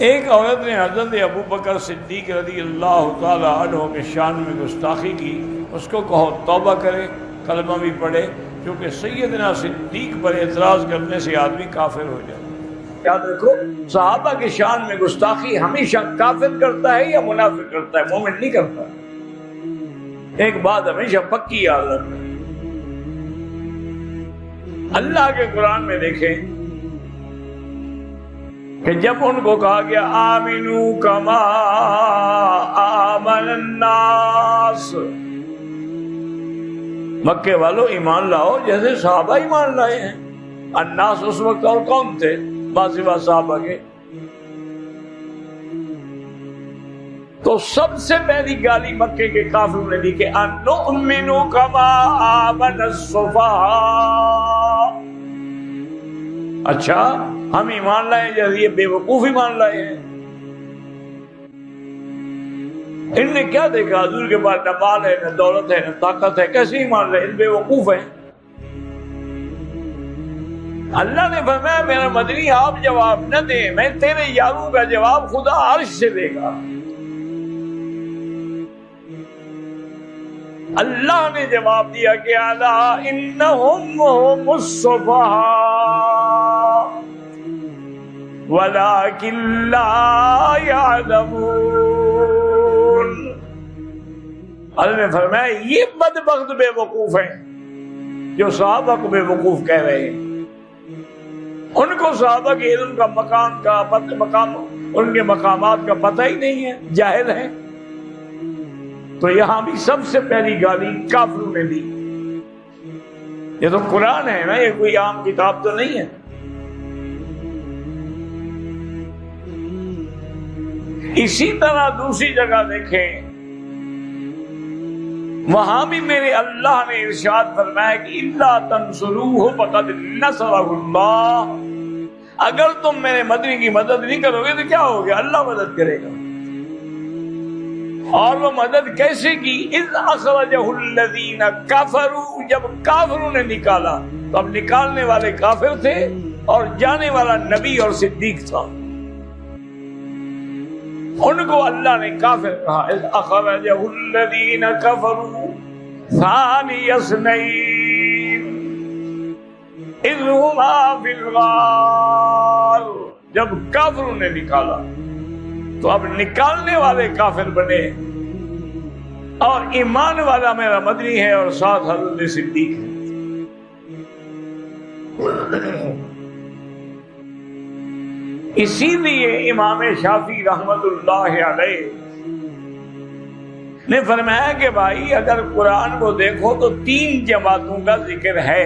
ایک عورت نے حضرت ابو بکر صدیق رضی اللہ تعالی عنہ کے شان میں گستاخی کی، اس کو کہو توبہ کرے، کلمہ بھی پڑھے، کیونکہ سیدنا صدیق پر اعتراض کرنے سے آدمی کافر ہو جائے۔ یاد رکھو، صحابہ کے شان میں گستاخی ہمیشہ کافر کرتا ہے یا منافق کرتا ہے، مومن نہیں کرتا۔ ایک بات ہمیشہ پکی یاد رکھنا، اللہ کے قرآن میں دیکھیں کہ جب ان کو کہا گیا آمنو کما آمن الناس، مکے والوں ایمان لاؤ جیسے صحابہ ایمان لائے ہیں۔ الناس اس وقت اور کون تھے سوا صحابہ کے؟ تو سب سے پہلی گالی مکے کے کافروں نے دی کہ انؤمن کما آمن السفہاء، اچھا ہم ایمان لائے جیسے یہ بے وقوف ایمان لائے ہیں۔ ان نے کیا دیکھا؟ حضور کے پاس نہ مال ہے، نہ دولت ہے، نہ طاقت ہے، کیسے ایمان لائے؟ ان بے وقوف ہیں۔ اللہ نے فرمایا میرا مدنی آپ جواب نہ دیں، میں تیرے یاروں کا جواب خدا عرش سے دے گا۔ اللہ نے جواب دیا کہ الا انہم هم السفہاء ولکن لا يعلمون۔ اللہ نے فرمایا یہ بدبخت بے وقوف ہیں جو صحابہ کو بے وقوف کہہ رہے ہیں۔ ان کو صحابہ کے علم کا مقام ان کے مقامات کا پتہ ہی نہیں ہے، جاہل ہیں۔ تو یہاں بھی سب سے پہلی گالی کافروں نے دی۔ یہ تو قرآن ہے نا، یہ کوئی عام کتاب تو نہیں ہے۔ اسی طرح دوسری جگہ دیکھیں، وہاں بھی میرے اللہ نے ارشاد فرمایا کہ الا تنصروہ فقد نصرہ اللہ، اگر تم میرے مدنی کی مدد نہیں کرو گے تو کیا ہوگا؟ اللہ مدد کرے گا۔ اور وہ مدد کیسے کی؟ اذ اخرجہ الذین کفروا، جب کافروں نے نکالا تو اب نکالنے والے کافر تھے اور جانے والا نبی اور صدیق تھا، ان کو اللہ نے کافر کہا۔ اذ اخرجہ الذین کفروا ثانی اثنین اذ ہما فی الغار، جب کافروں نے نکالا تو اب نکالنے والے کافر بنے، اور ایمان والا میرا مدنی ہے اور ساتھ حضرت صدیق ہے۔ اسی لیے امام شافعی رحمت اللہ علیہ نے فرمایا کہ بھائی اگر قرآن کو دیکھو تو 3 جماعتوں کا ذکر ہے،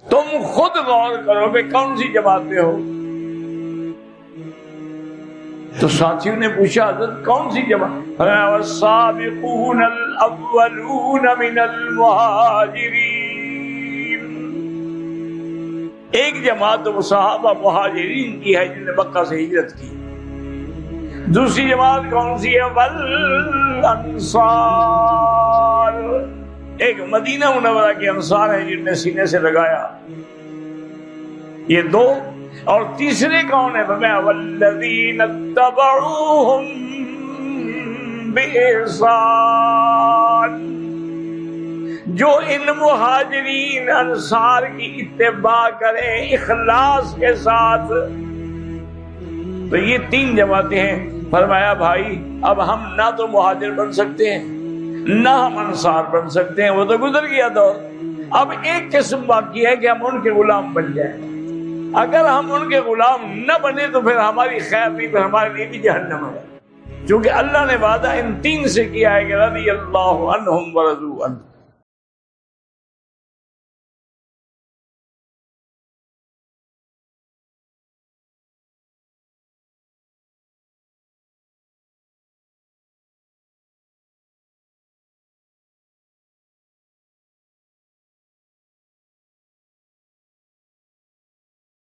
تم خود غور کرو کہ کون سی جماعت میں ہو۔ تو ساتھیوں نے پوچھا حضرت کون سی جماعت؟ فرمایا والسابقون الاولون من المہاجرین، ایک جماعت تو صحابہ مہاجرین کی ہے جن نے مکہ سے ہجرت کی۔ دوسری جماعت کون سی ہے؟ والانصار، ایک مدینہ منورہ کے انصار ہیں جن نے سینے سے لگایا۔ یہ 2، اور تیسرے کون ہے؟ فرمایا والذین اتبعوہم بإحسان، جو ان مہاجرین انصار کی اتباع کریں اخلاص کے ساتھ۔ تو یہ 3 جماعتیں ہیں۔ فرمایا بھائی اب ہم نہ تو مہاجر بن سکتے ہیں نہ ہم انصار بن سکتے ہیں، وہ تو گزر گیا دور۔ اب ایک قسم باقی ہے کہ ہم ان کے غلام بن جائیں۔ اگر ہم ان کے غلام نہ بنے تو پھر ہماری خیر نہیں، پھر ہمارے لیے بھی جہنم ہے، کیونکہ اللہ نے وعدہ ان 3 سے کیا ہے کہ رضی اللہ عنہم ورضوا عنہ۔